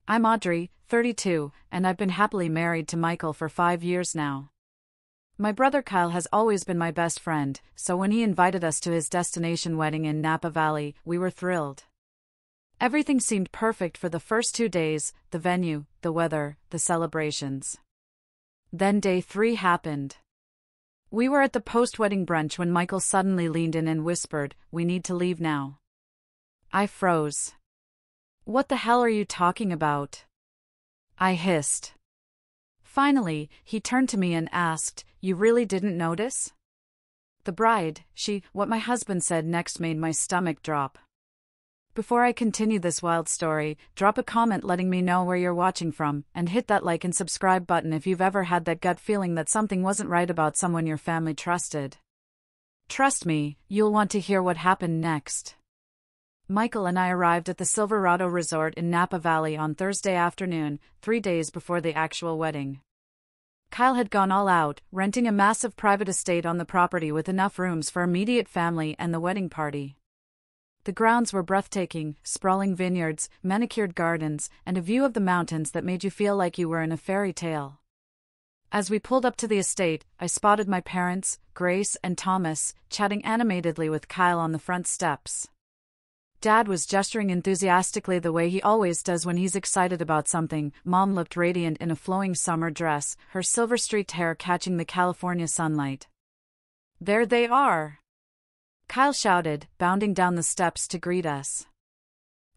I'm Audrey, 32, and I've been happily married to Michael for 5 years now. My brother Kyle has always been my best friend, so when he invited us to his destination wedding in Napa Valley, we were thrilled. Everything seemed perfect for the first 2 days: the venue, the weather, the celebrations. Then day 3 happened. We were at the post-wedding brunch when Michael suddenly leaned in and whispered, "We need to leave now." I froze. "What the hell are you talking about?" I hissed. Finally, he turned to me and asked, "You really didn't notice?" The bride, what my husband said next made my stomach drop. Before I continue this wild story, drop a comment letting me know where you're watching from, and hit that like and subscribe button if you've ever had that gut feeling that something wasn't right about someone your family trusted. Trust me, you'll want to hear what happened next. Michael and I arrived at the Silverado Resort in Napa Valley on Thursday afternoon, 3 days before the actual wedding. Kyle had gone all out, renting a massive private estate on the property with enough rooms for immediate family and the wedding party. The grounds were breathtaking: sprawling vineyards, manicured gardens, and a view of the mountains that made you feel like you were in a fairy tale. As we pulled up to the estate, I spotted my parents, Grace and Thomas, chatting animatedly with Kyle on the front steps. Dad was gesturing enthusiastically the way he always does when he's excited about something. Mom looked radiant in a flowing summer dress, her silver-streaked hair catching the California sunlight. "There they are!" Kyle shouted, bounding down the steps to greet us.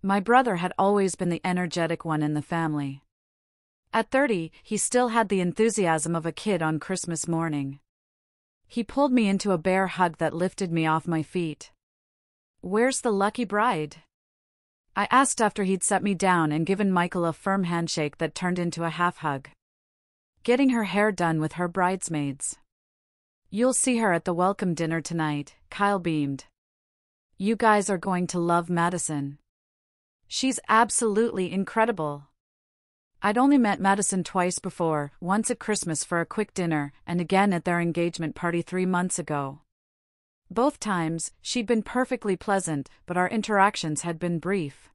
My brother had always been the energetic one in the family. At 30, he still had the enthusiasm of a kid on Christmas morning. He pulled me into a bear hug that lifted me off my feet. "Where's the lucky bride?" I asked after he'd set me down and given Michael a firm handshake that turned into a half-hug. "Getting her hair done with her bridesmaids. You'll see her at the welcome dinner tonight," Kyle beamed. "You guys are going to love Madison. She's absolutely incredible." I'd only met Madison twice before, once at Christmas for a quick dinner, and again at their engagement party 3 months ago. Both times, she'd been perfectly pleasant, but our interactions had been brief.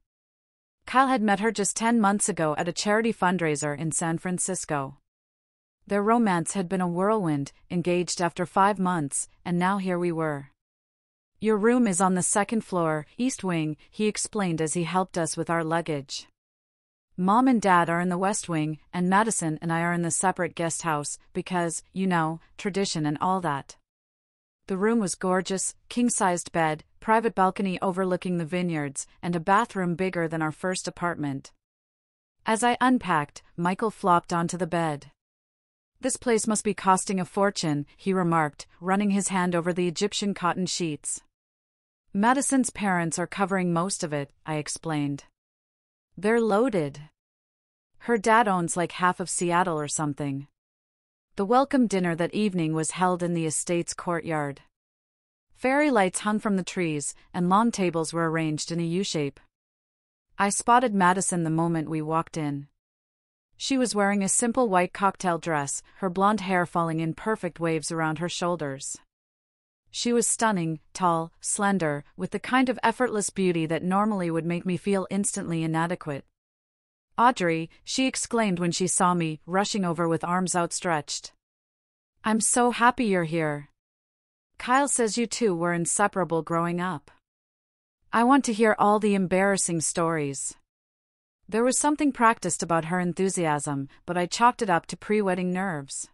Kyle had met her just 10 months ago at a charity fundraiser in San Francisco. Their romance had been a whirlwind, engaged after 5 months, and now here we were. "Your room is on the second floor, East Wing," he explained as he helped us with our luggage. "Mom and Dad are in the West Wing, and Madison and I are in the separate guest house, because, tradition and all that." The room was gorgeous: king-sized bed, private balcony overlooking the vineyards, and a bathroom bigger than our first apartment. As I unpacked, Michael flopped onto the bed. "This place must be costing a fortune," he remarked, running his hand over the Egyptian cotton sheets. "Madison's parents are covering most of it," I explained. "They're loaded. Her dad owns like half of Seattle or something." The welcome dinner that evening was held in the estate's courtyard. Fairy lights hung from the trees, and long tables were arranged in a U-shape. I spotted Madison the moment we walked in. She was wearing a simple white cocktail dress, her blonde hair falling in perfect waves around her shoulders. She was stunning, tall, slender, with the kind of effortless beauty that normally would make me feel instantly inadequate. "Audrey," she exclaimed when she saw me, rushing over with arms outstretched. "I'm so happy you're here. Kyle says you two were inseparable growing up. I want to hear all the embarrassing stories." There was something practiced about her enthusiasm, but I chalked it up to pre-wedding nerves.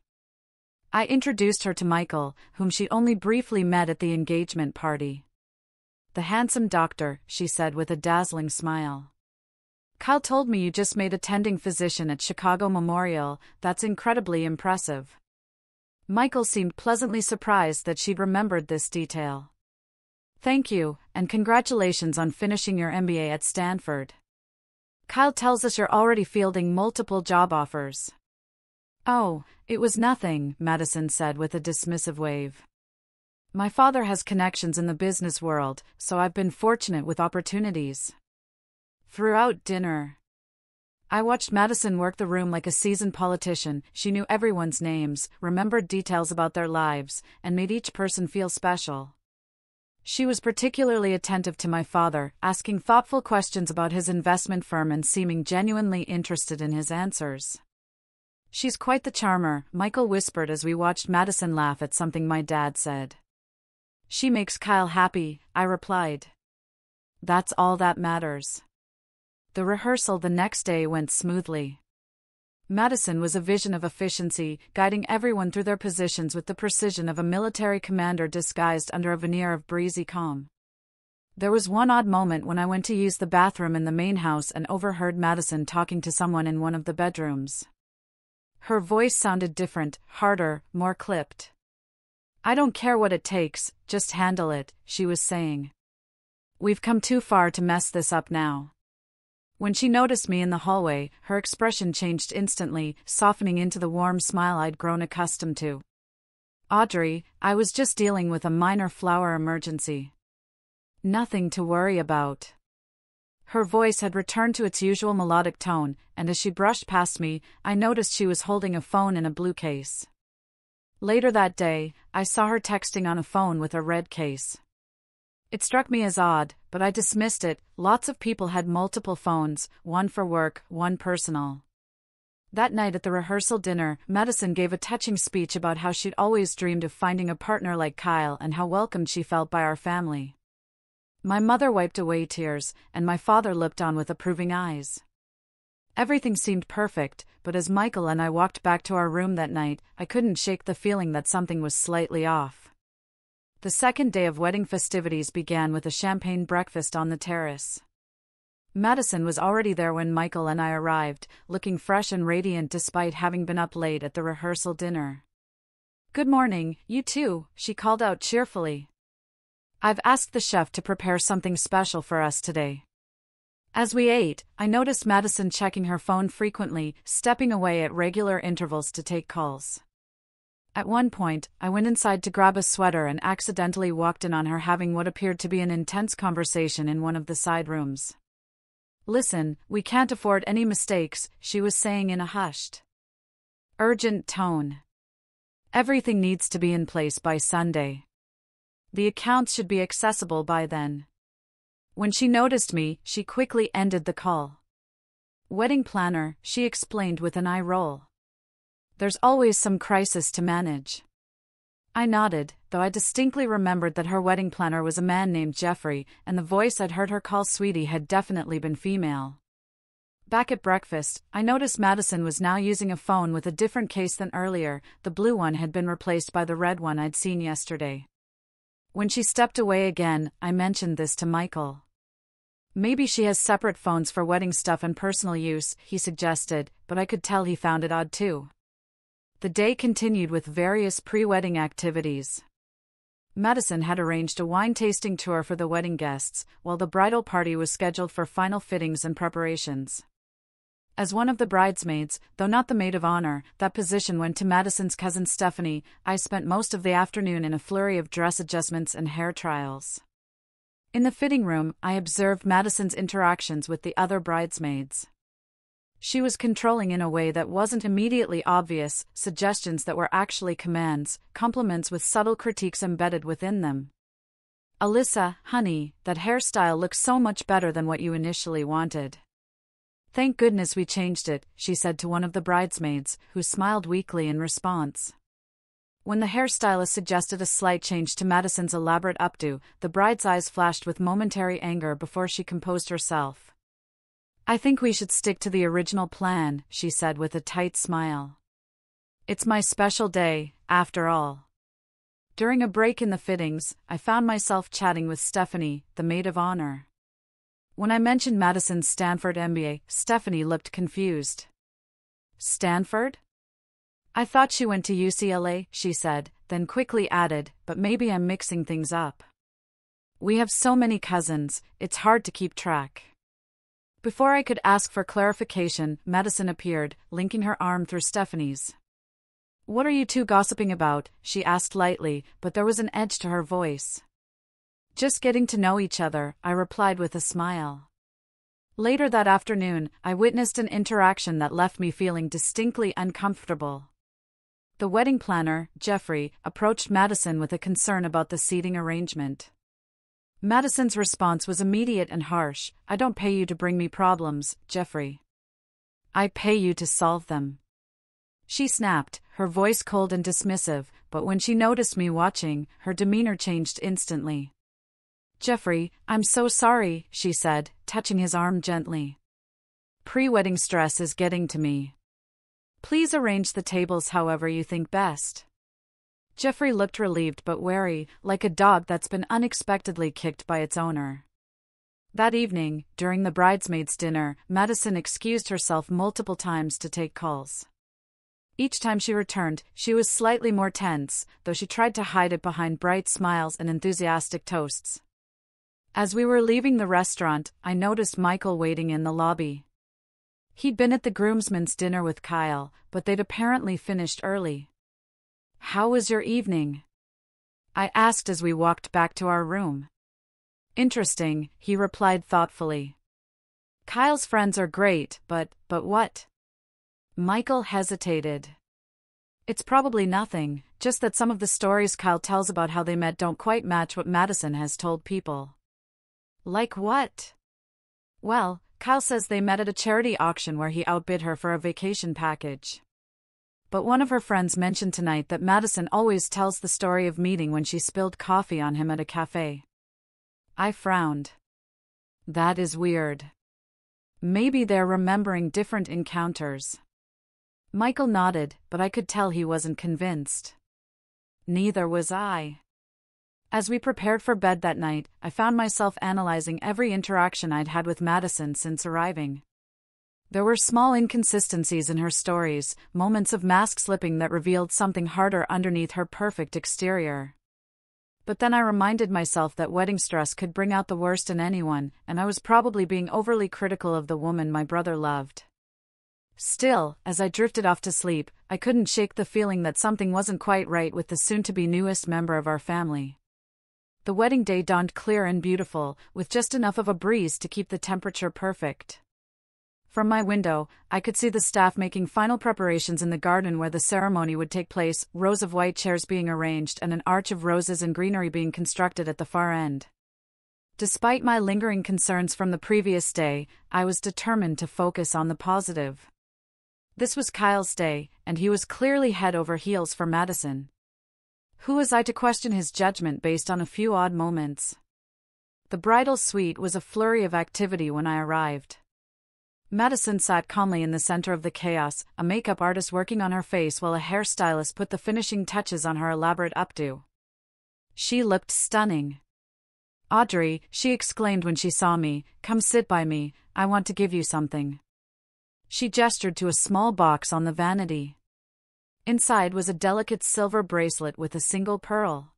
I introduced her to Michael, whom she only briefly met at the engagement party. "The handsome doctor," she said with a dazzling smile. "Kyle told me you just made attending physician at Chicago Memorial. That's incredibly impressive." Michael seemed pleasantly surprised that she'd remembered this detail. "Thank you, and congratulations on finishing your MBA at Stanford. Kyle tells us you're already fielding multiple job offers." "Oh, it was nothing," Madison said with a dismissive wave. "My father has connections in the business world, so I've been fortunate with opportunities." Throughout dinner, I watched Madison work the room like a seasoned politician. She knew everyone's names, remembered details about their lives, and made each person feel special. She was particularly attentive to my father, asking thoughtful questions about his investment firm and seeming genuinely interested in his answers. "She's quite the charmer," Michael whispered as we watched Madison laugh at something my dad said. "She makes Kyle happy," I replied. "That's all that matters." The rehearsal the next day went smoothly. Madison was a vision of efficiency, guiding everyone through their positions with the precision of a military commander disguised under a veneer of breezy calm. There was one odd moment when I went to use the bathroom in the main house and overheard Madison talking to someone in one of the bedrooms. Her voice sounded different, harder, more clipped. "I don't care what it takes, just handle it," she was saying. "We've come too far to mess this up now." When she noticed me in the hallway, her expression changed instantly, softening into the warm smile I'd grown accustomed to. "Audrey, I was just dealing with a minor flower emergency. Nothing to worry about." Her voice had returned to its usual melodic tone, and as she brushed past me, I noticed she was holding a phone in a blue case. Later that day, I saw her texting on a phone with a red case. It struck me as odd, but I dismissed it. Lots of people had multiple phones, one for work, one personal. That night at the rehearsal dinner, Madison gave a touching speech about how she'd always dreamed of finding a partner like Kyle and how welcomed she felt by our family. My mother wiped away tears, and my father looked on with approving eyes. Everything seemed perfect, but as Michael and I walked back to our room that night, I couldn't shake the feeling that something was slightly off. The second day of wedding festivities began with a champagne breakfast on the terrace. Madison was already there when Michael and I arrived, looking fresh and radiant despite having been up late at the rehearsal dinner. "Good morning, you two," she called out cheerfully. "I've asked the chef to prepare something special for us today." As we ate, I noticed Madison checking her phone frequently, stepping away at regular intervals to take calls. At one point, I went inside to grab a sweater and accidentally walked in on her having what appeared to be an intense conversation in one of the side rooms. "Listen, we can't afford any mistakes," she was saying in a hushed, urgent tone. "Everything needs to be in place by Sunday. The accounts should be accessible by then." When she noticed me, she quickly ended the call. "Wedding planner," she explained with an eye roll. "There's always some crisis to manage." I nodded, though I distinctly remembered that her wedding planner was a man named Jeffrey, and the voice I'd heard her call Sweetie had definitely been female. Back at breakfast, I noticed Madison was now using a phone with a different case than earlier. The blue one had been replaced by the red one I'd seen yesterday. When she stepped away again, I mentioned this to Michael. "Maybe she has separate phones for wedding stuff and personal use," he suggested, but I could tell he found it odd too. The day continued with various pre-wedding activities. Madison had arranged a wine-tasting tour for the wedding guests, while the bridal party was scheduled for final fittings and preparations. As one of the bridesmaids, though not the maid of honor, that position went to Madison's cousin Stephanie. I spent most of the afternoon in a flurry of dress adjustments and hair trials. In the fitting room, I observed Madison's interactions with the other bridesmaids. She was controlling in a way that wasn't immediately obvious, suggestions that were actually commands, compliments with subtle critiques embedded within them. "Alyssa, honey, that hairstyle looks so much better than what you initially wanted." "Thank goodness we changed it," she said to one of the bridesmaids, who smiled weakly in response. When the hairstylist suggested a slight change to Madison's elaborate updo, the bride's eyes flashed with momentary anger before she composed herself. "I think we should stick to the original plan," she said with a tight smile. "It's my special day, after all." During a break in the fittings, I found myself chatting with Stephanie, the maid of honor. When I mentioned Madison's Stanford MBA, Stephanie looked confused. "Stanford? I thought she went to UCLA," she said, then quickly added, "but maybe I'm mixing things up. We have so many cousins, it's hard to keep track." Before I could ask for clarification, Madison appeared, linking her arm through Stephanie's. "What are you two gossiping about?" she asked lightly, but there was an edge to her voice. "Just getting to know each other," I replied with a smile. Later that afternoon, I witnessed an interaction that left me feeling distinctly uncomfortable. The wedding planner, Jeffrey, approached Madison with a concern about the seating arrangement. Madison's response was immediate and harsh. "I don't pay you to bring me problems, Jeffrey. I pay you to solve them." She snapped, her voice cold and dismissive, but when she noticed me watching, her demeanor changed instantly. "Jeffrey, I'm so sorry," she said, touching his arm gently. "Pre-wedding stress is getting to me. Please arrange the tables however you think best." Jeffrey looked relieved but wary, like a dog that's been unexpectedly kicked by its owner. That evening, during the bridesmaids' dinner, Madison excused herself multiple times to take calls. Each time she returned, she was slightly more tense, though she tried to hide it behind bright smiles and enthusiastic toasts. As we were leaving the restaurant, I noticed Michael waiting in the lobby. He'd been at the groomsmen's dinner with Kyle, but they'd apparently finished early. "How was your evening?" I asked as we walked back to our room. "Interesting," he replied thoughtfully. "Kyle's friends are great, but what?" Michael hesitated. "It's probably nothing, just that some of the stories Kyle tells about how they met don't quite match what Madison has told people." "Like what?" "Well, Kyle says they met at a charity auction where he outbid her for a vacation package. But one of her friends mentioned tonight that Madison always tells the story of meeting when she spilled coffee on him at a cafe." I frowned. "That is weird. Maybe they're remembering different encounters." Michael nodded, but I could tell he wasn't convinced. Neither was I. As we prepared for bed that night, I found myself analyzing every interaction I'd had with Madison since arriving. There were small inconsistencies in her stories, moments of mask slipping that revealed something harder underneath her perfect exterior. But then I reminded myself that wedding stress could bring out the worst in anyone, and I was probably being overly critical of the woman my brother loved. Still, as I drifted off to sleep, I couldn't shake the feeling that something wasn't quite right with the soon-to-be newest member of our family. The wedding day dawned clear and beautiful, with just enough of a breeze to keep the temperature perfect. From my window, I could see the staff making final preparations in the garden where the ceremony would take place, rows of white chairs being arranged and an arch of roses and greenery being constructed at the far end. Despite my lingering concerns from the previous day, I was determined to focus on the positive. This was Kyle's day, and he was clearly head over heels for Madison. Who was I to question his judgment based on a few odd moments? The bridal suite was a flurry of activity when I arrived. Madison sat calmly in the center of the chaos, a makeup artist working on her face while a hairstylist put the finishing touches on her elaborate updo. She looked stunning. "Audrey," she exclaimed when she saw me, "come sit by me, I want to give you something." She gestured to a small box on the vanity. Inside was a delicate silver bracelet with a single pearl.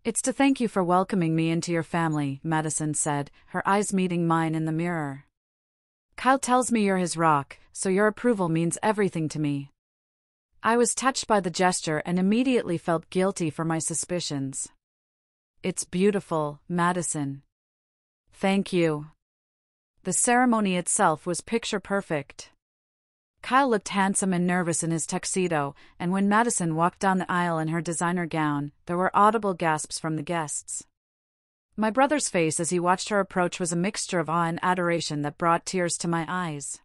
"It's to thank you for welcoming me into your family," Madison said, her eyes meeting mine in the mirror. "Kyle tells me you're his rock, so your approval means everything to me." I was touched by the gesture and immediately felt guilty for my suspicions. "It's beautiful, Madison." "Thank you." The ceremony itself was picture perfect. Kyle looked handsome and nervous in his tuxedo, and when Madison walked down the aisle in her designer gown, there were audible gasps from the guests. My brother's face as he watched her approach was a mixture of awe and adoration that brought tears to my eyes.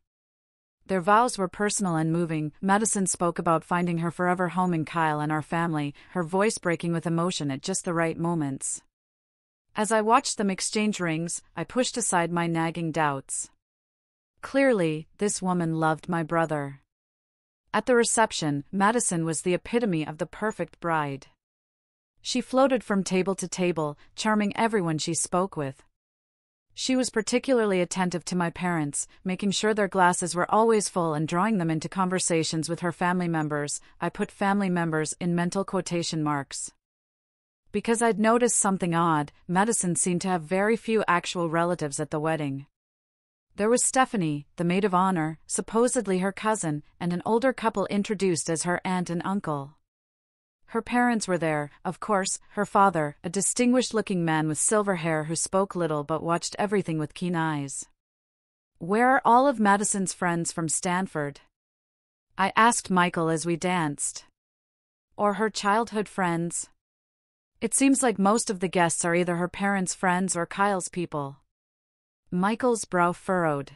Their vows were personal and moving. Madison spoke about finding her forever home in Kyle and our family, her voice breaking with emotion at just the right moments. As I watched them exchange rings, I pushed aside my nagging doubts. Clearly, this woman loved my brother. At the reception, Madison was the epitome of the perfect bride. She floated from table to table, charming everyone she spoke with. She was particularly attentive to my parents, making sure their glasses were always full and drawing them into conversations with her family members. I put family members in mental quotation marks. Because I'd noticed something odd, Madison seemed to have very few actual relatives at the wedding. There was Stephanie, the maid of honor, supposedly her cousin, and an older couple introduced as her aunt and uncle. Her parents were there, of course, her father, a distinguished-looking man with silver hair who spoke little but watched everything with keen eyes. "Where are all of Madison's friends from Stanford?" I asked Michael as we danced. "Or her childhood friends?" It seems like most of the guests are either her parents' friends or Kyle's people. Michael's brow furrowed.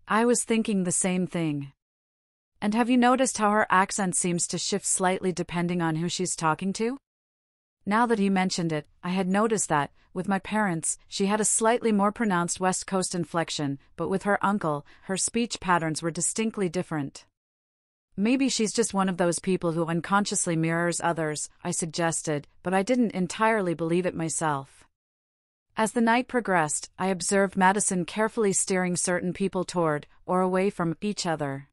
I was thinking the same thing. And have you noticed how her accent seems to shift slightly depending on who she's talking to? Now that he mentioned it, I had noticed that, with my parents, she had a slightly more pronounced West Coast inflection, but with her uncle, her speech patterns were distinctly different. Maybe she's just one of those people who unconsciously mirrors others, I suggested, but I didn't entirely believe it myself. As the night progressed, I observed Madison carefully steering certain people toward, or away from, each other.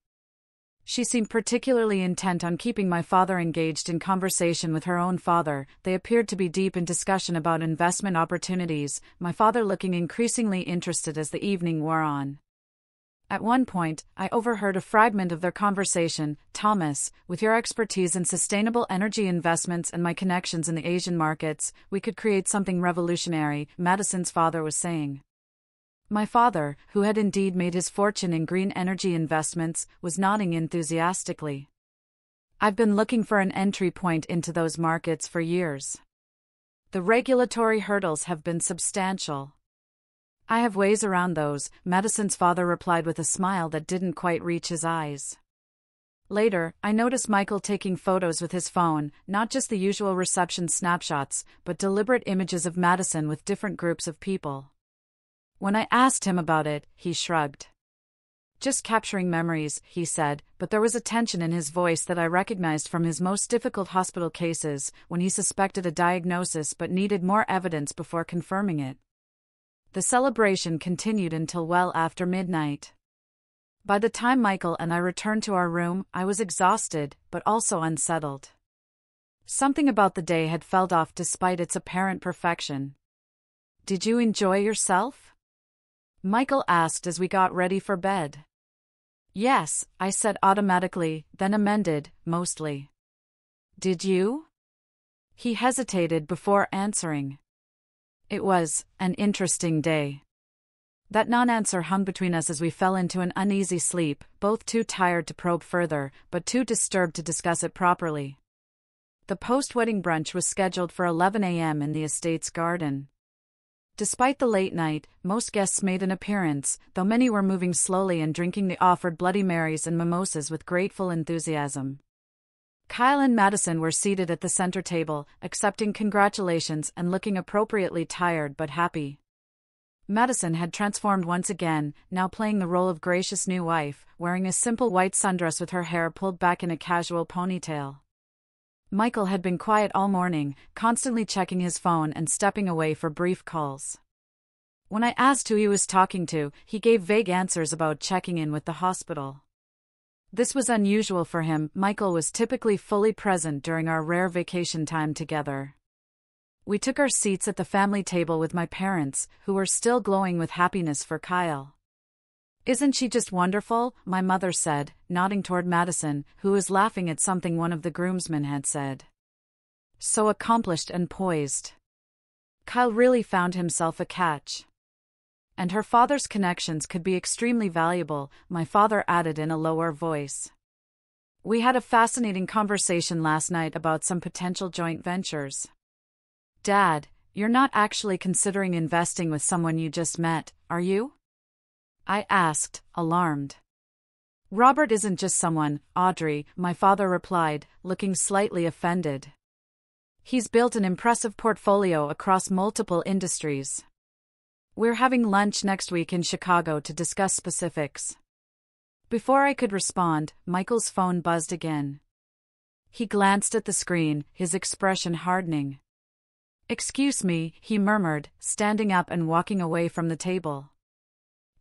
She seemed particularly intent on keeping my father engaged in conversation with her own father. They appeared to be deep in discussion about investment opportunities, my father looking increasingly interested as the evening wore on. At one point, I overheard a fragment of their conversation. Thomas, with your expertise in sustainable energy investments and my connections in the Asian markets, we could create something revolutionary, Madison's father was saying. My father, who had indeed made his fortune in green energy investments, was nodding enthusiastically. I've been looking for an entry point into those markets for years. The regulatory hurdles have been substantial. I have ways around those, Madison's father replied with a smile that didn't quite reach his eyes. Later, I noticed Michael taking photos with his phone, not just the usual reception snapshots, but deliberate images of Madison with different groups of people. When I asked him about it, he shrugged. Just capturing memories, he said, but there was a tension in his voice that I recognized from his most difficult hospital cases, when he suspected a diagnosis but needed more evidence before confirming it. The celebration continued until well after midnight. By the time Michael and I returned to our room, I was exhausted, but also unsettled. Something about the day had felt off despite its apparent perfection. Did you enjoy yourself? Michael asked as we got ready for bed. Yes, I said automatically, then amended, mostly. Did you? He hesitated before answering. It was an interesting day. That non-answer hung between us as we fell into an uneasy sleep, both too tired to probe further, but too disturbed to discuss it properly. The post-wedding brunch was scheduled for 11 a.m. in the estate's garden. Despite the late night, most guests made an appearance, though many were moving slowly and drinking the offered Bloody Marys and mimosas with grateful enthusiasm. Kyle and Madison were seated at the center table, accepting congratulations and looking appropriately tired but happy. Madison had transformed once again, now playing the role of gracious new wife, wearing a simple white sundress with her hair pulled back in a casual ponytail. Michael had been quiet all morning, constantly checking his phone and stepping away for brief calls. When I asked who he was talking to, he gave vague answers about checking in with the hospital. This was unusual for him. Michael was typically fully present during our rare vacation time together. We took our seats at the family table with my parents, who were still glowing with happiness for Kyle. Isn't she just wonderful? My mother said, nodding toward Madison, who was laughing at something one of the groomsmen had said. So accomplished and poised. Kyle really found himself a catch. And her father's connections could be extremely valuable, my father added in a lower voice. We had a fascinating conversation last night about some potential joint ventures. Dad, you're not actually considering investing with someone you just met, are you? I asked, alarmed. Robert isn't just someone, Audrey, my father replied, looking slightly offended. He's built an impressive portfolio across multiple industries. We're having lunch next week in Chicago to discuss specifics. Before I could respond, Michael's phone buzzed again. He glanced at the screen, his expression hardening. Excuse me, he murmured, standing up and walking away from the table.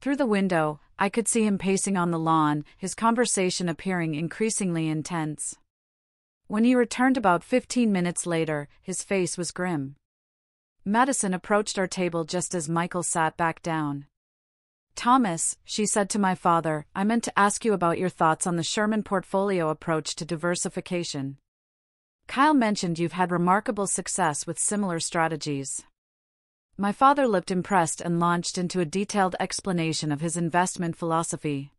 Through the window, I could see him pacing on the lawn, his conversation appearing increasingly intense. When he returned about 15 minutes later, his face was grim. Madison approached our table just as Michael sat back down. Thomas, she said to my father, I meant to ask you about your thoughts on the Sherman portfolio approach to diversification. Kyle mentioned you've had remarkable success with similar strategies. My father looked impressed and launched into a detailed explanation of his investment philosophy.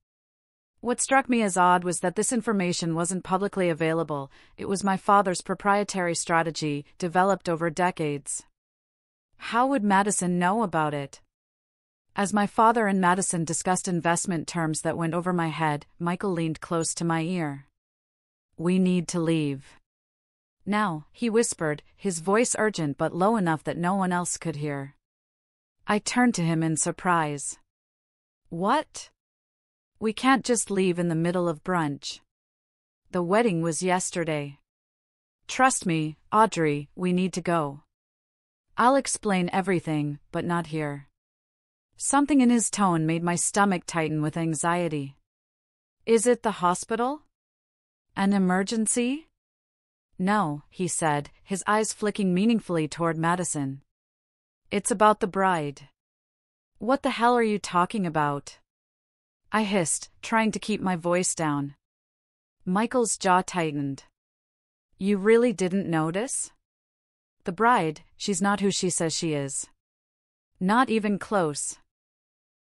What struck me as odd was that this information wasn't publicly available. It was my father's proprietary strategy, developed over decades. How would Madison know about it? As my father and Madison discussed investment terms that went over my head, Michael leaned close to my ear. "We need to leave now," he whispered, his voice urgent but low enough that no one else could hear. I turned to him in surprise. "What? We can't just leave in the middle of brunch. The wedding was yesterday. Trust me, Audrey, we need to go. I'll explain everything, but not here." Something in his tone made my stomach tighten with anxiety. "Is it the hospital? An emergency?" "No," he said, his eyes flicking meaningfully toward Madison. "It's about the bride." "What the hell are you talking about?" I hissed, trying to keep my voice down. Michael's jaw tightened. "You really didn't notice? The bride, she's not who she says she is. Not even close."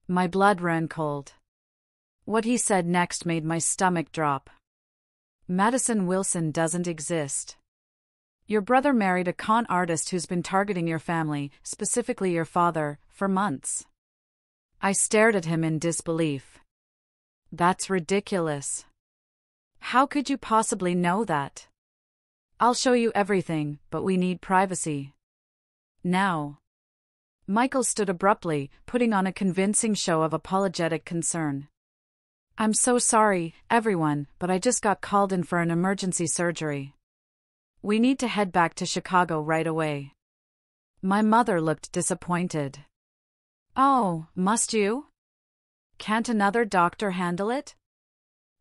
My blood ran cold. What he said next made my stomach drop. "Madison Wilson doesn't exist. Your brother married a con artist who's been targeting your family, specifically your father, for months." I stared at him in disbelief. "That's ridiculous. How could you possibly know that?" "I'll show you everything, but we need privacy. Now." Michael stood abruptly, putting on a convincing show of apologetic concern. "I'm so sorry, everyone, but I just got called in for an emergency surgery. We need to head back to Chicago right away." My mother looked disappointed. "Oh, must you? Can't another doctor handle it?"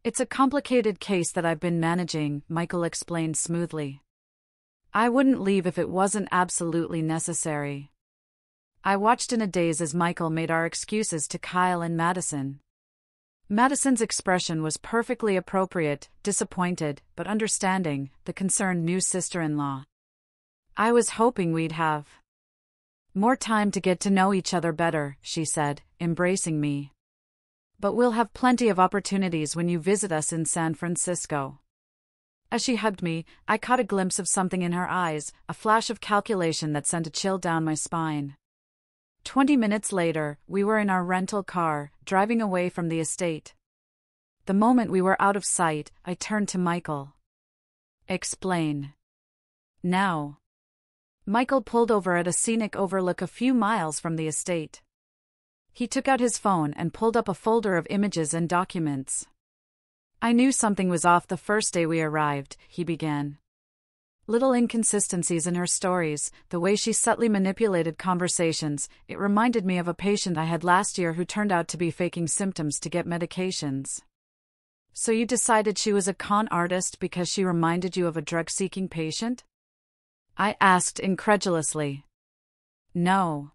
"It's a complicated case that I've been managing," Michael explained smoothly. "I wouldn't leave if it wasn't absolutely necessary." I watched in a daze as Michael made our excuses to Kyle and Madison. Madison's expression was perfectly appropriate, disappointed, but understanding, the concerned new sister-in-law. "I was hoping we'd have more time to get to know each other better," she said, embracing me. "But we'll have plenty of opportunities when you visit us in San Francisco." As she hugged me, I caught a glimpse of something in her eyes, a flash of calculation that sent a chill down my spine. 20 minutes later, we were in our rental car, driving away from the estate. The moment we were out of sight, I turned to Michael. "Explain. Now." Michael pulled over at a scenic overlook a few miles from the estate. He took out his phone and pulled up a folder of images and documents. "I knew something was off the first day we arrived," he began. Little inconsistencies in her stories, the way she subtly manipulated conversations, it reminded me of a patient I had last year who turned out to be faking symptoms to get medications. "So you decided she was a con artist because she reminded you of a drug-seeking patient?" I asked incredulously. "No.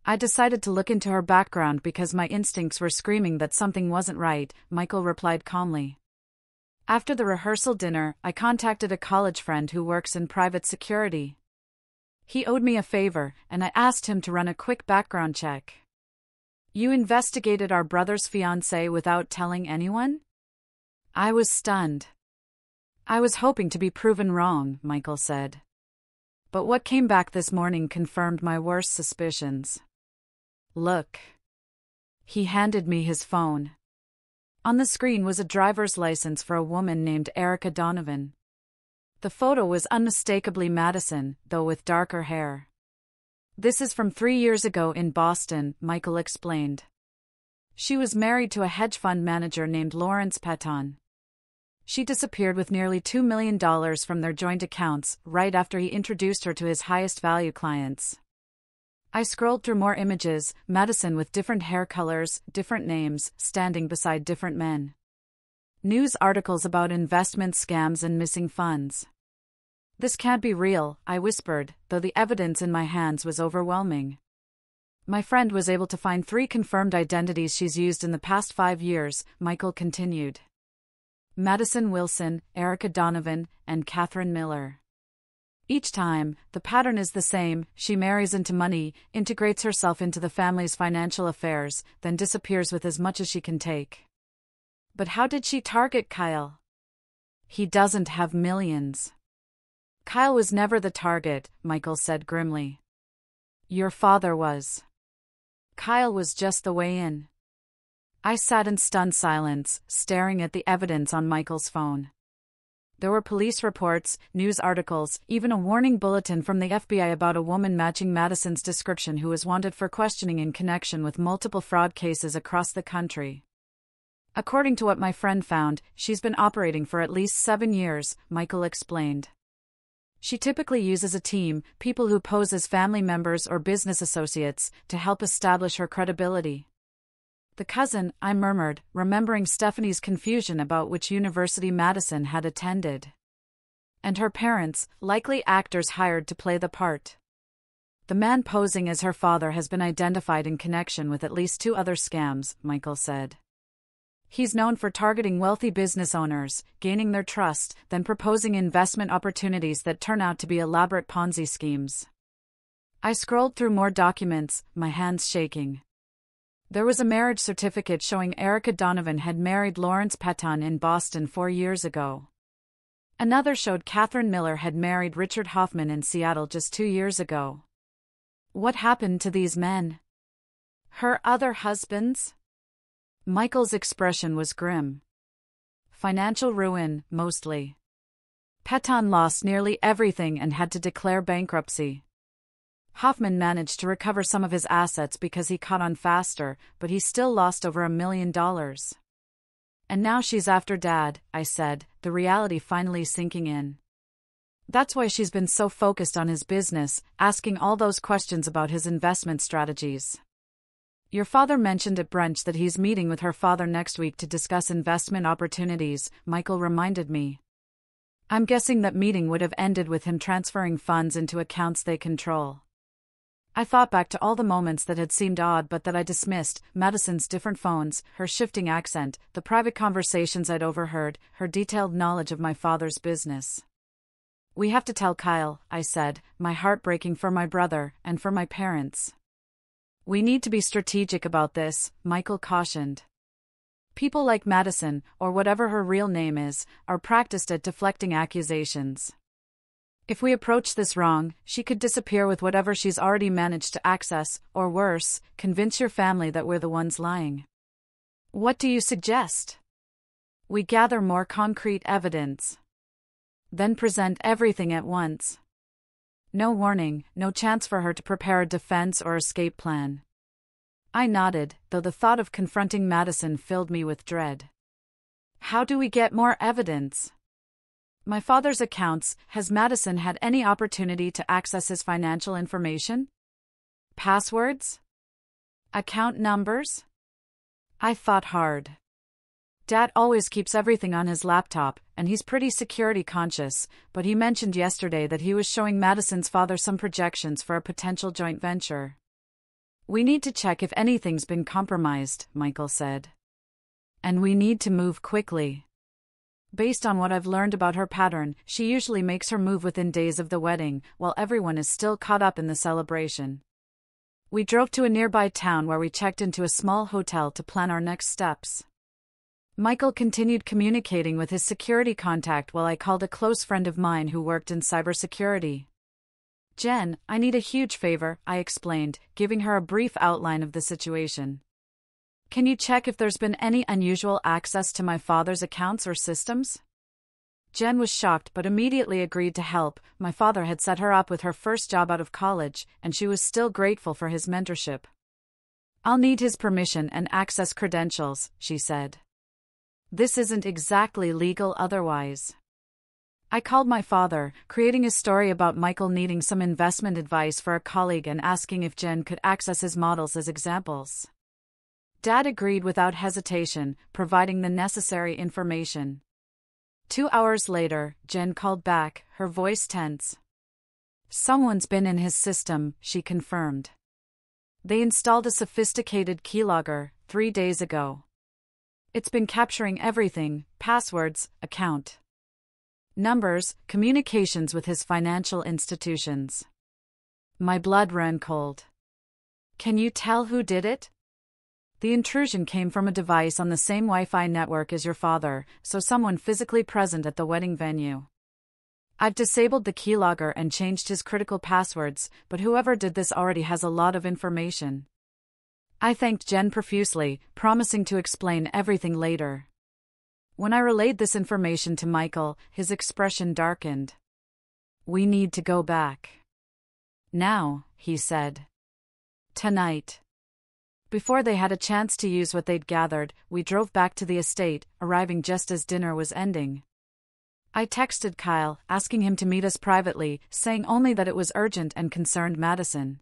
I decided to look into her background because my instincts were screaming that something wasn't right," Michael replied calmly. "After the rehearsal dinner, I contacted a college friend who works in private security. He owed me a favor, and I asked him to run a quick background check." "You investigated our brother's fiancée without telling anyone?" I was stunned. "I was hoping to be proven wrong," Michael said. "But what came back this morning confirmed my worst suspicions. Look." He handed me his phone. On the screen was a driver's license for a woman named Erica Donovan. The photo was unmistakably Madison, though with darker hair. "This is from 3 years ago in Boston," Michael explained. "She was married to a hedge fund manager named Lawrence Patton. She disappeared with nearly $2 million from their joint accounts, right after he introduced her to his highest value clients." I scrolled through more images, Madison with different hair colors, different names, standing beside different men. News articles about investment scams and missing funds. "This can't be real," I whispered, though the evidence in my hands was overwhelming. "My friend was able to find 3 confirmed identities she's used in the past 5 years," Michael continued. "Madison Wilson, Erica Donovan, and Catherine Miller. Each time, the pattern is the same: she marries into money, integrates herself into the family's financial affairs, then disappears with as much as she can take. But how did she target Kyle? He doesn't have millions. Kyle was never the target, Michael said grimly. Your father was. Kyle was just the way in. I sat in stunned silence, staring at the evidence on Michael's phone. There were police reports, news articles, even a warning bulletin from the FBI about a woman matching Madison's description who was wanted for questioning in connection with multiple fraud cases across the country. According to what my friend found, she's been operating for at least 7 years, Michael explained. She typically uses a team, people who pose as family members or business associates, to help establish her credibility. The cousin, I murmured, remembering Stephanie's confusion about which university Madison had attended. And her parents, likely actors hired to play the part. The man posing as her father has been identified in connection with at least 2 other scams, Michael said. He's known for targeting wealthy business owners, gaining their trust, then proposing investment opportunities that turn out to be elaborate Ponzi schemes. I scrolled through more documents, my hands shaking. There was a marriage certificate showing Erica Donovan had married Lawrence Petton in Boston 4 years ago. Another showed Catherine Miller had married Richard Hoffman in Seattle just 2 years ago. What happened to these men? Her other husbands? Michael's expression was grim. Financial ruin, mostly. Petton lost nearly everything and had to declare bankruptcy. Hoffman managed to recover some of his assets because he caught on faster, but he still lost over $1 million. And now she's after Dad, I said, the reality finally sinking in. That's why she's been so focused on his business, asking all those questions about his investment strategies. Your father mentioned at brunch that he's meeting with her father next week to discuss investment opportunities, Michael reminded me. I'm guessing that meeting would have ended with him transferring funds into accounts they control. I thought back to all the moments that had seemed odd but that I dismissed, Madison's different phones, her shifting accent, the private conversations I'd overheard, her detailed knowledge of my father's business. We have to tell Kyle, I said, my heart breaking for my brother, and for my parents. We need to be strategic about this, Michael cautioned. People like Madison, or whatever her real name is, are practiced at deflecting accusations. If we approach this wrong, she could disappear with whatever she's already managed to access, or worse, convince your family that we're the ones lying. What do you suggest? We gather more concrete evidence. Then present everything at once. No warning, no chance for her to prepare a defense or escape plan. I nodded, though the thought of confronting Madison filled me with dread. How do we get more evidence? My father's accounts, has Madison had any opportunity to access his financial information? Passwords? Account numbers? I thought hard. Dad always keeps everything on his laptop, and he's pretty security conscious, but he mentioned yesterday that he was showing Madison's father some projections for a potential joint venture. We need to check if anything's been compromised, Michael said. And we need to move quickly. Based on what I've learned about her pattern, she usually makes her move within days of the wedding, while everyone is still caught up in the celebration. We drove to a nearby town where we checked into a small hotel to plan our next steps. Michael continued communicating with his security contact while I called a close friend of mine who worked in cybersecurity. Jen, I need a huge favor, I explained, giving her a brief outline of the situation. Can you check if there's been any unusual access to my father's accounts or systems? Jen was shocked but immediately agreed to help. My father had set her up with her first job out of college, and she was still grateful for his mentorship. I'll need his permission and access credentials, she said. This isn't exactly legal otherwise. I called my father, creating a story about Michael needing some investment advice for a colleague and asking if Jen could access his models as examples. Dad agreed without hesitation, providing the necessary information. 2 hours later, Jen called back, her voice tense. Someone's been in his system, she confirmed. They installed a sophisticated keylogger 3 days ago. It's been capturing everything, passwords, account numbers, communications with his financial institutions. My blood ran cold. Can you tell who did it? The intrusion came from a device on the same Wi-Fi network as your father, so someone physically present at the wedding venue. I've disabled the keylogger and changed his critical passwords, but whoever did this already has a lot of information. I thanked Jen profusely, promising to explain everything later. When I relayed this information to Michael, his expression darkened. We need to go back. Now, he said. Tonight. Before they had a chance to use what they'd gathered, we drove back to the estate, arriving just as dinner was ending. I texted Kyle, asking him to meet us privately, saying only that it was urgent and concerned Madison.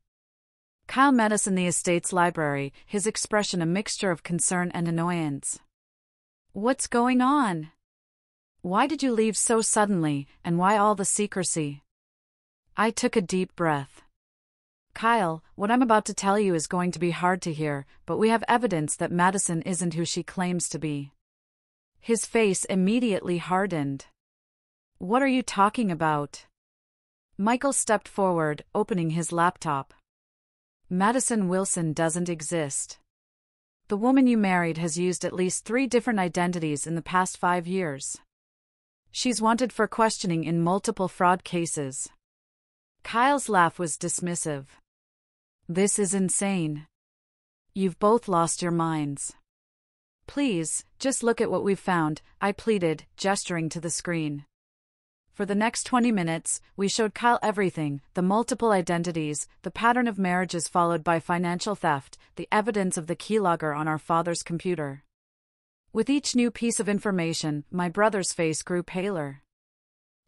Kyle met us in the estate's library, his expression a mixture of concern and annoyance. What's going on? Why did you leave so suddenly, and why all the secrecy? I took a deep breath. Kyle, what I'm about to tell you is going to be hard to hear, but we have evidence that Madison isn't who she claims to be. His face immediately hardened. What are you talking about? Michael stepped forward, opening his laptop. Madison Wilson doesn't exist. The woman you married has used at least 3 different identities in the past 5 years. She's wanted for questioning in multiple fraud cases. Kyle's laugh was dismissive. This is insane. You've both lost your minds. Please, just look at what we've found, I pleaded, gesturing to the screen. For the next 20 minutes, we showed Kyle everything, the multiple identities, the pattern of marriages followed by financial theft, the evidence of the keylogger on our father's computer. With each new piece of information, my brother's face grew paler.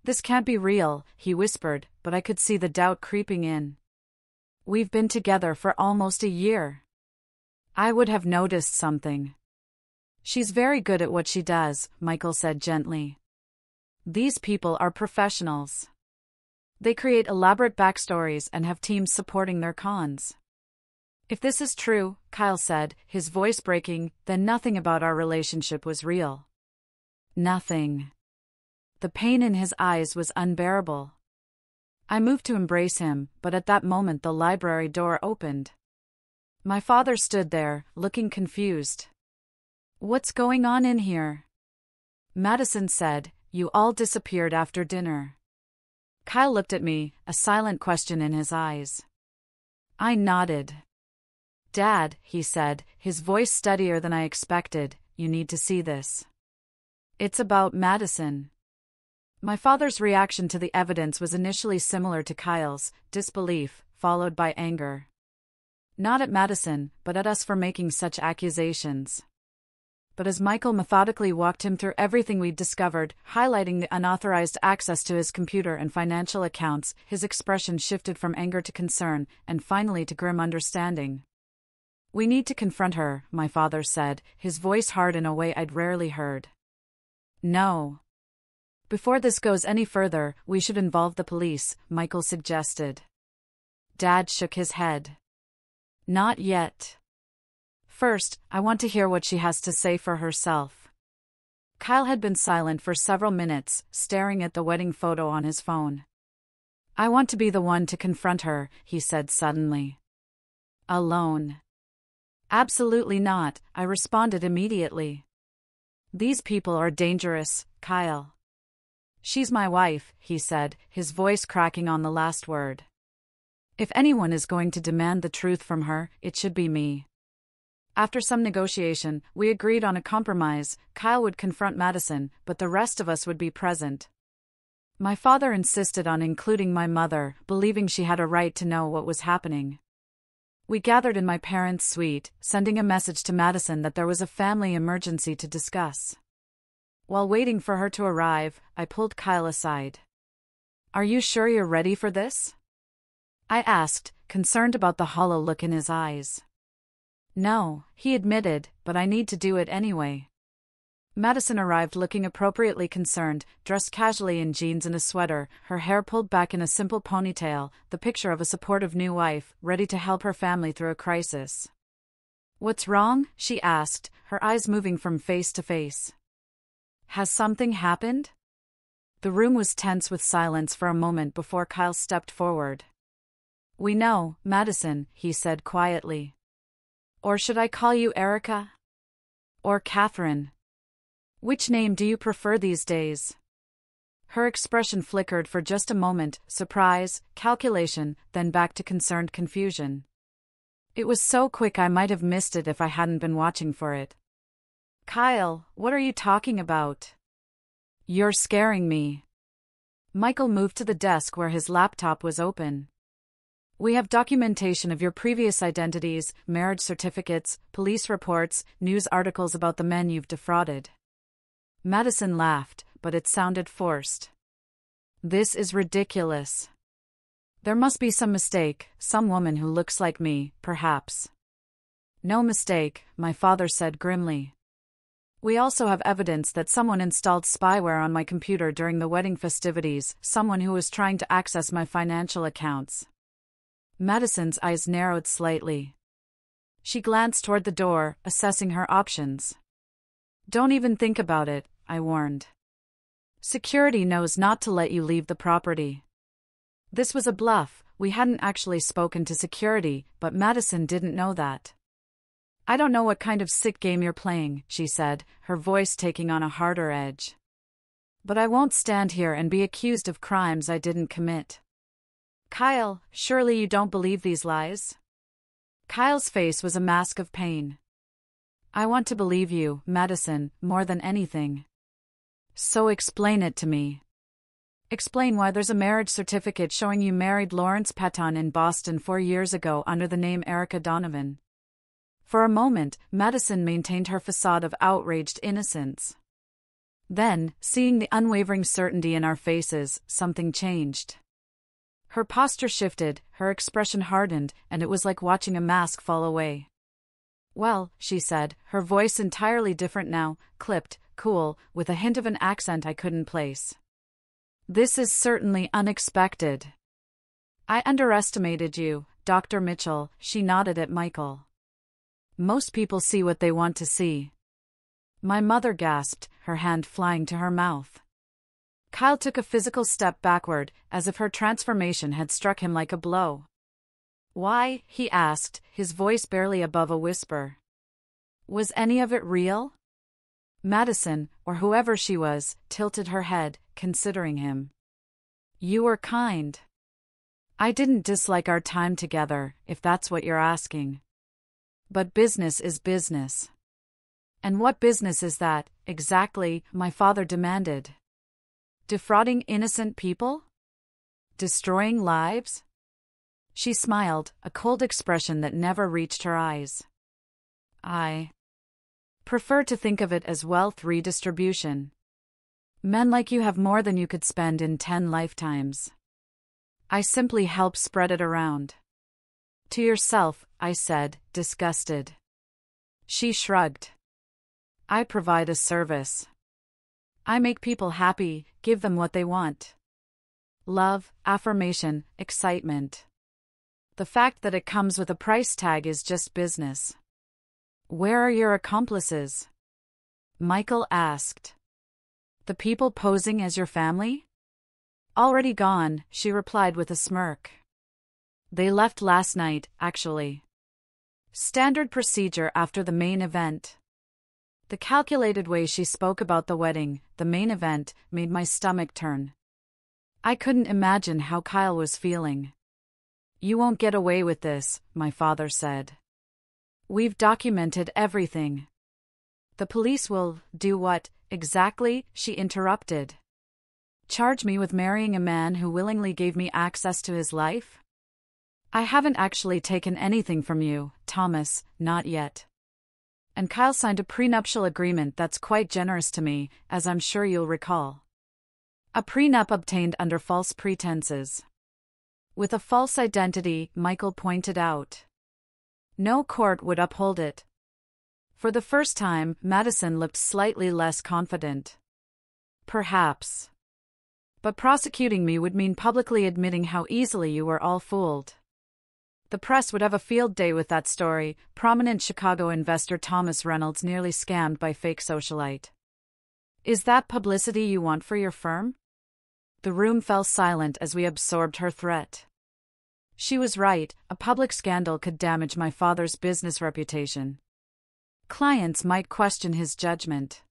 This can't be real, he whispered, but I could see the doubt creeping in. We've been together for almost a year. I would have noticed something. She's very good at what she does, Michael said gently. These people are professionals. They create elaborate backstories and have teams supporting their cons. If this is true, Kyle said, his voice breaking, then nothing about our relationship was real. Nothing. The pain in his eyes was unbearable. I moved to embrace him, but at that moment the library door opened. My father stood there, looking confused. What's going on in here? Madison said, you all disappeared after dinner. Kyle looked at me, a silent question in his eyes. I nodded. Dad, he said, his voice steadier than I expected, you need to see this. It's about Madison. My father's reaction to the evidence was initially similar to Kyle's, disbelief, followed by anger. Not at Madison, but at us for making such accusations. But as Michael methodically walked him through everything we'd discovered, highlighting the unauthorized access to his computer and financial accounts, his expression shifted from anger to concern, and finally to grim understanding. We need to confront her, my father said, his voice hard in a way I'd rarely heard. No. Before this goes any further, we should involve the police, Michael suggested. Dad shook his head. Not yet. First, I want to hear what she has to say for herself. Kyle had been silent for several minutes, staring at the wedding photo on his phone. I want to be the one to confront her, he said suddenly. Alone. Absolutely not, I responded immediately. These people are dangerous, Kyle. She's my wife, he said, his voice cracking on the last word. If anyone is going to demand the truth from her, it should be me. After some negotiation, we agreed on a compromise. Kyle would confront Madison, but the rest of us would be present. My father insisted on including my mother, believing she had a right to know what was happening. We gathered in my parents' suite, sending a message to Madison that there was a family emergency to discuss. While waiting for her to arrive, I pulled Kyle aside. Are you sure you're ready for this? I asked, concerned about the hollow look in his eyes. No, he admitted, but I need to do it anyway. Madison arrived looking appropriately concerned, dressed casually in jeans and a sweater, her hair pulled back in a simple ponytail, the picture of a supportive new wife, ready to help her family through a crisis. What's wrong? She asked, her eyes moving from face to face. Has something happened? The room was tense with silence for a moment before Kyle stepped forward. We know, Madison, he said quietly. Or should I call you Erica? Or Catherine? Which name do you prefer these days? Her expression flickered for just a moment, surprise, calculation, then back to concerned confusion. It was so quick I might have missed it if I hadn't been watching for it. Kyle, what are you talking about? You're scaring me. Michael moved to the desk where his laptop was open. We have documentation of your previous identities, marriage certificates, police reports, news articles about the men you've defrauded. Madison laughed, but it sounded forced. This is ridiculous. There must be some mistake, some woman who looks like me, perhaps. No mistake, my father said grimly. We also have evidence that someone installed spyware on my computer during the wedding festivities, someone who was trying to access my financial accounts. Madison's eyes narrowed slightly. She glanced toward the door, assessing her options. Don't even think about it, I warned. Security knows not to let you leave the property. This was a bluff. We hadn't actually spoken to security, but Madison didn't know that. I don't know what kind of sick game you're playing, she said, her voice taking on a harder edge. But I won't stand here and be accused of crimes I didn't commit. Kyle, surely you don't believe these lies? Kyle's face was a mask of pain. I want to believe you, Madison, more than anything. So explain it to me. Explain why there's a marriage certificate showing you married Lawrence Patton in Boston 4 years ago under the name Erica Donovan. For a moment, Madison maintained her facade of outraged innocence. Then, seeing the unwavering certainty in our faces, something changed. Her posture shifted, her expression hardened, and it was like watching a mask fall away. Well, she said, her voice entirely different now, clipped, cool, with a hint of an accent I couldn't place. This is certainly unexpected. I underestimated you, Dr. Mitchell, she nodded at Michael. Most people see what they want to see. My mother gasped, her hand flying to her mouth. Kyle took a physical step backward, as if her transformation had struck him like a blow. Why? He asked, his voice barely above a whisper. Was any of it real? Madison, or whoever she was, tilted her head, considering him. You were kind. I didn't dislike our time together, if that's what you're asking. But business is business. And what business is that, exactly? My father demanded. Defrauding innocent people? Destroying lives? She smiled, a cold expression that never reached her eyes. I prefer to think of it as wealth redistribution. Men like you have more than you could spend in 10 lifetimes. I simply help spread it around. To yourself, I said, disgusted. She shrugged. I provide a service. I make people happy, give them what they want. Love, affirmation, excitement. The fact that it comes with a price tag is just business. Where are your accomplices? Michael asked. The people posing as your family? Already gone, she replied with a smirk. They left last night, actually. Standard procedure after the main event. The calculated way she spoke about the wedding, the main event, made my stomach turn. I couldn't imagine how Kyle was feeling. You won't get away with this, my father said. We've documented everything. The police will do what, exactly? She interrupted. Charge me with marrying a man who willingly gave me access to his life? I haven't actually taken anything from you, Thomas, not yet. And Kyle signed a prenuptial agreement that's quite generous to me, as I'm sure you'll recall. A prenup obtained under false pretenses. With a false identity, Michael pointed out. No court would uphold it. For the first time, Madison looked slightly less confident. Perhaps. But prosecuting me would mean publicly admitting how easily you were all fooled. The press would have a field day with that story. Prominent Chicago investor Thomas Reynolds nearly scammed by fake socialite. Is that publicity you want for your firm? The room fell silent as we absorbed her threat. She was right, a public scandal could damage my father's business reputation. Clients might question his judgment.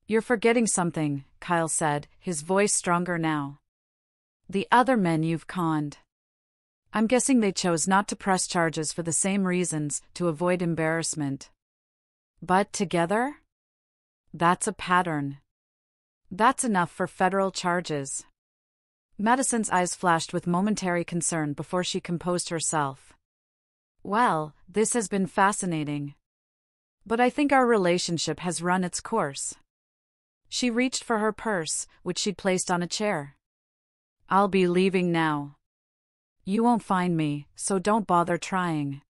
You're forgetting something, Kyle said, his voice stronger now. The other men you've conned. I'm guessing they chose not to press charges for the same reasons, to avoid embarrassment. But together? That's a pattern. That's enough for federal charges. Madison's eyes flashed with momentary concern before she composed herself. Well, this has been fascinating. But I think our relationship has run its course. She reached for her purse, which she'd placed on a chair. I'll be leaving now. You won't find me, so don't bother trying.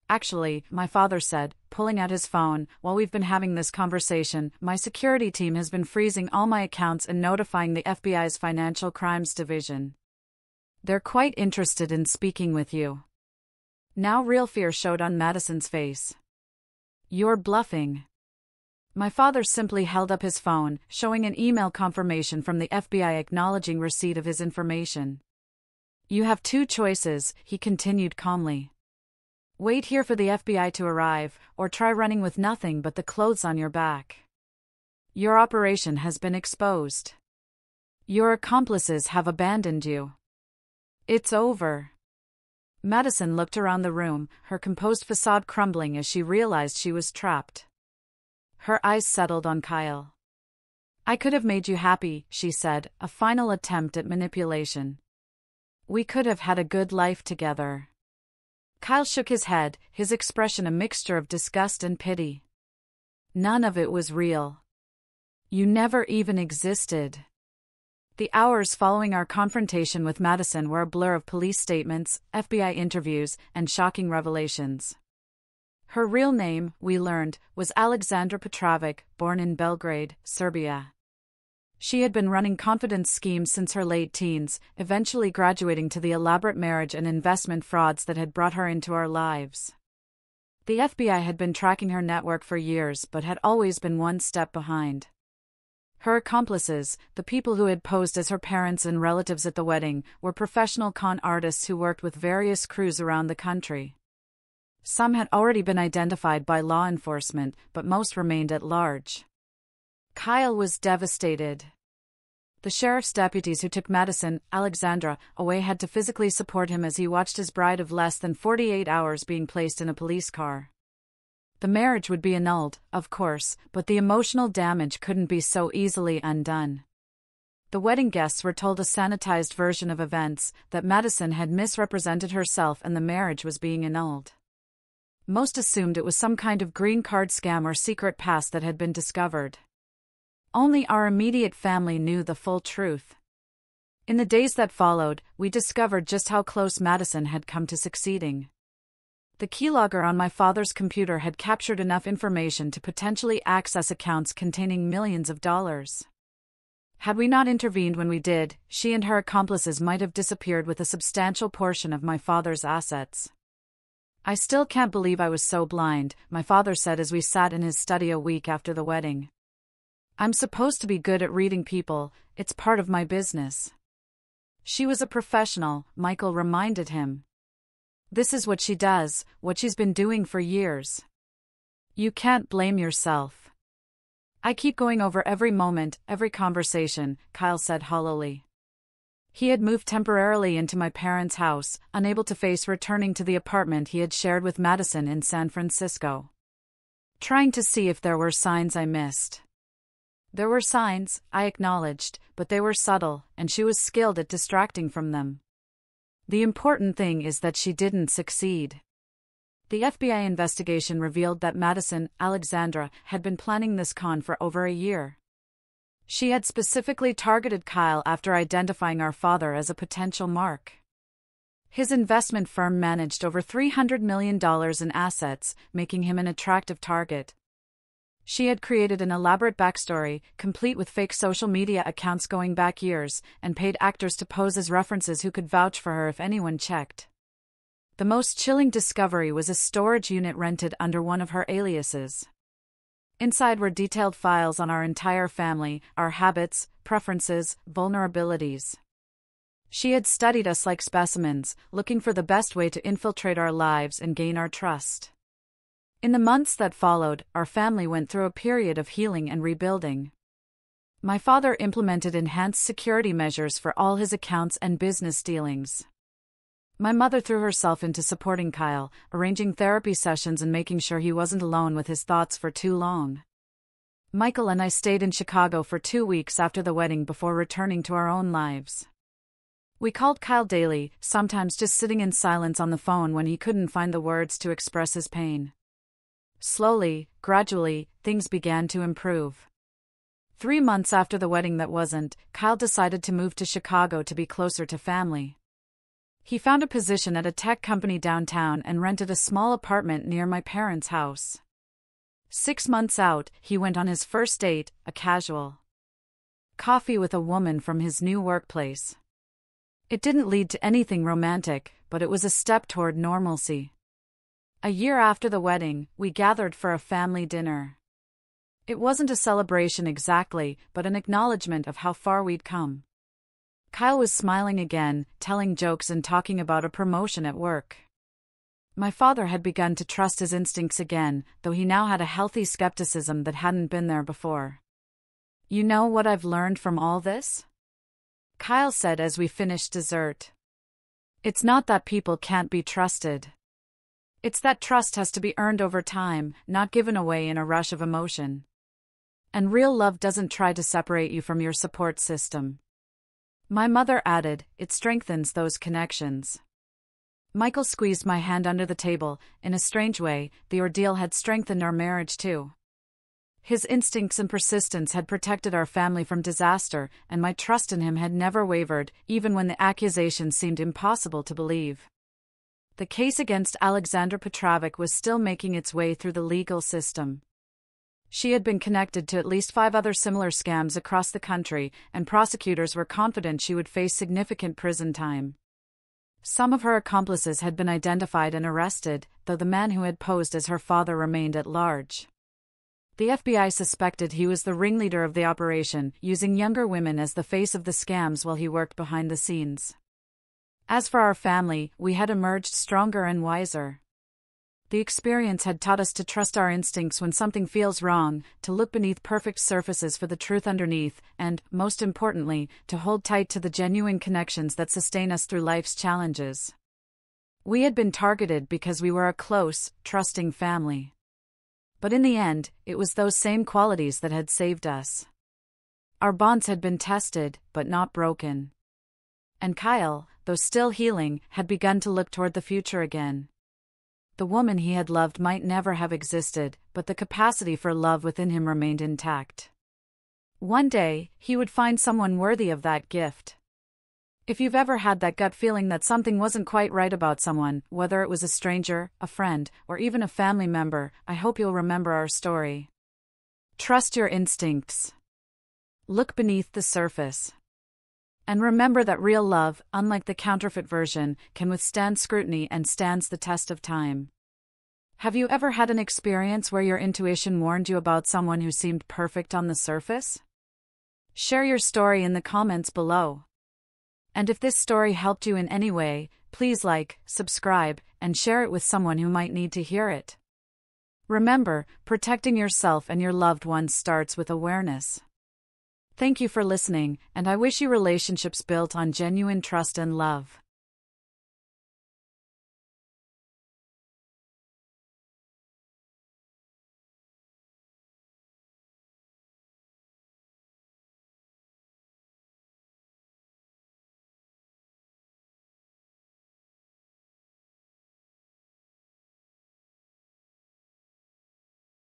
Actually, my father said, pulling out his phone, while we've been having this conversation, my security team has been freezing all my accounts and notifying the FBI's Financial Crimes Division. They're quite interested in speaking with you. Now real fear showed on Madison's face. You're bluffing. My father simply held up his phone, showing an email confirmation from the FBI acknowledging receipt of his information. You have two choices, he continued calmly. Wait here for the FBI to arrive, or try running with nothing but the clothes on your back. Your operation has been exposed. Your accomplices have abandoned you. It's over. Madison looked around the room, her composed facade crumbling as she realized she was trapped. Her eyes settled on Kyle. I could have made you happy, she said, a final attempt at manipulation. We could have had a good life together. Kyle shook his head, his expression a mixture of disgust and pity. None of it was real. You never even existed. The hours following our confrontation with Madison were a blur of police statements, FBI interviews, and shocking revelations. Her real name, we learned, was Alexandra Petrovic, born in Belgrade, Serbia. She had been running confidence schemes since her late teens, eventually graduating to the elaborate marriage and investment frauds that had brought her into our lives. The FBI had been tracking her network for years but had always been one step behind. Her accomplices, the people who had posed as her parents and relatives at the wedding, were professional con artists who worked with various crews around the country. Some had already been identified by law enforcement, but most remained at large. Kyle was devastated. The sheriff's deputies who took Madison, Alexandra, away had to physically support him as he watched his bride of less than 48 hours being placed in a police car. The marriage would be annulled, of course, but the emotional damage couldn't be so easily undone. The wedding guests were told a sanitized version of events, that Madison had misrepresented herself and the marriage was being annulled. Most assumed it was some kind of green card scam or secret pass that had been discovered. Only our immediate family knew the full truth. In the days that followed, we discovered just how close Madison had come to succeeding. The keylogger on my father's computer had captured enough information to potentially access accounts containing millions of dollars. Had we not intervened when we did, she and her accomplices might have disappeared with a substantial portion of my father's assets. I still can't believe I was so blind, my father said as we sat in his study a week after the wedding. I'm supposed to be good at reading people, it's part of my business. She was a professional, Michael reminded him. This is what she does, what she's been doing for years. You can't blame yourself. I keep going over every moment, every conversation, Kyle said hollowly. He had moved temporarily into my parents' house, unable to face returning to the apartment he had shared with Madison in San Francisco. Trying to see if there were signs I missed. There were signs, I acknowledged, but they were subtle, and she was skilled at distracting from them. The important thing is that she didn't succeed. The FBI investigation revealed that Madison, Alexandra, had been planning this con for over a year. She had specifically targeted Kyle after identifying our father as a potential mark. His investment firm managed over $300 million in assets, making him an attractive target. She had created an elaborate backstory, complete with fake social media accounts going back years, and paid actors to pose as references who could vouch for her if anyone checked. The most chilling discovery was a storage unit rented under one of her aliases. Inside were detailed files on our entire family, our habits, preferences, vulnerabilities. She had studied us like specimens, looking for the best way to infiltrate our lives and gain our trust. In the months that followed, our family went through a period of healing and rebuilding. My father implemented enhanced security measures for all his accounts and business dealings. My mother threw herself into supporting Kyle, arranging therapy sessions and making sure he wasn't alone with his thoughts for too long. Michael and I stayed in Chicago for 2 weeks after the wedding before returning to our own lives. We called Kyle daily, sometimes just sitting in silence on the phone when he couldn't find the words to express his pain. Slowly, gradually, things began to improve. 3 months after the wedding that wasn't, Kyle decided to move to Chicago to be closer to family. He found a position at a tech company downtown and rented a small apartment near my parents' house. 6 months out, he went on his first date, a casual coffee with a woman from his new workplace. It didn't lead to anything romantic, but it was a step toward normalcy. A year after the wedding, we gathered for a family dinner. It wasn't a celebration exactly, but an acknowledgement of how far we'd come. Kyle was smiling again, telling jokes and talking about a promotion at work. My father had begun to trust his instincts again, though he now had a healthy skepticism that hadn't been there before. "You know what I've learned from all this?" Kyle said as we finished dessert. "It's not that people can't be trusted. It's that trust has to be earned over time, not given away in a rush of emotion. And real love doesn't try to separate you from your support system." My mother added, "It strengthens those connections." Michael squeezed my hand under the table. In a strange way, the ordeal had strengthened our marriage too. His instincts and persistence had protected our family from disaster, and my trust in him had never wavered, even when the accusations seemed impossible to believe. The case against Alexandra Petrovic was still making its way through the legal system. She had been connected to at least 5 other similar scams across the country, and prosecutors were confident she would face significant prison time. Some of her accomplices had been identified and arrested, though the man who had posed as her father remained at large. The FBI suspected he was the ringleader of the operation, using younger women as the face of the scams while he worked behind the scenes. As for our family, we had emerged stronger and wiser. The experience had taught us to trust our instincts when something feels wrong, to look beneath perfect surfaces for the truth underneath, and, most importantly, to hold tight to the genuine connections that sustain us through life's challenges. We had been targeted because we were a close, trusting family. But in the end, it was those same qualities that had saved us. Our bonds had been tested, but not broken. And Kyle, though still healing, had begun to look toward the future again. The woman he had loved might never have existed, but the capacity for love within him remained intact. One day, he would find someone worthy of that gift. If you've ever had that gut feeling that something wasn't quite right about someone, whether it was a stranger, a friend, or even a family member, I hope you'll remember our story. Trust your instincts. Look beneath the surface. And remember that real love, unlike the counterfeit version, can withstand scrutiny and stands the test of time. Have you ever had an experience where your intuition warned you about someone who seemed perfect on the surface? Share your story in the comments below. And if this story helped you in any way, please like, subscribe, and share it with someone who might need to hear it. Remember, protecting yourself and your loved ones starts with awareness. Thank you for listening, and I wish you relationships built on genuine trust and love.